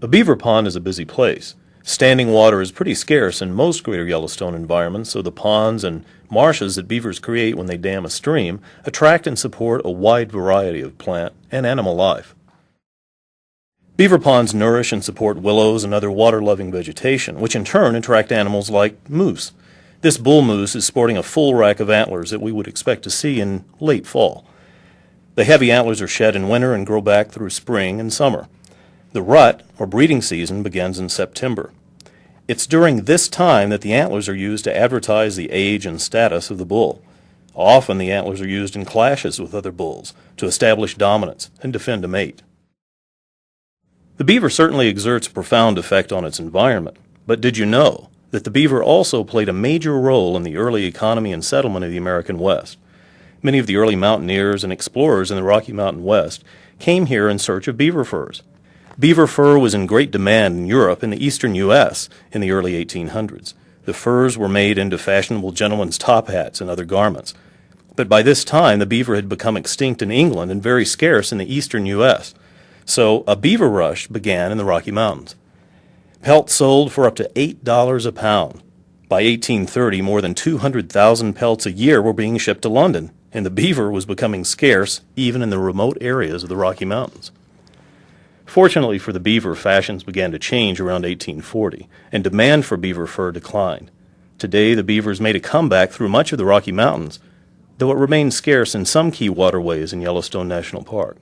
A beaver pond is a busy place. Standing water is pretty scarce in most greater Yellowstone environments, so the ponds and marshes that beavers create when they dam a stream attract and support a wide variety of plant and animal life. Beaver ponds nourish and support willows and other water-loving vegetation, which in turn attract animals like moose. This bull moose is sporting a full rack of antlers that we would expect to see in late fall. The heavy antlers are shed in winter and grow back through spring and summer. The rut, or breeding season, begins in September. It's during this time that the antlers are used to advertise the age and status of the bull. Often the antlers are used in clashes with other bulls to establish dominance and defend a mate. The beaver certainly exerts a profound effect on its environment, but did you know that the beaver also played a major role in the early economy and settlement of the American West? Many of the early mountaineers and explorers in the Rocky Mountain West came here in search of beaver furs. Beaver fur was in great demand in Europe and the eastern U.S. in the early 1800s. The furs were made into fashionable gentlemen's top hats and other garments. But by this time, the beaver had become extinct in England and very scarce in the eastern U.S. So a beaver rush began in the Rocky Mountains. Pelts sold for up to $8 a pound. By 1830, more than 200,000 pelts a year were being shipped to London, and the beaver was becoming scarce even in the remote areas of the Rocky Mountains. Fortunately for the beaver, fashions began to change around 1840, and demand for beaver fur declined. Today, the beaver has made a comeback through much of the Rocky Mountains, though it remains scarce in some key waterways in Yellowstone National Park.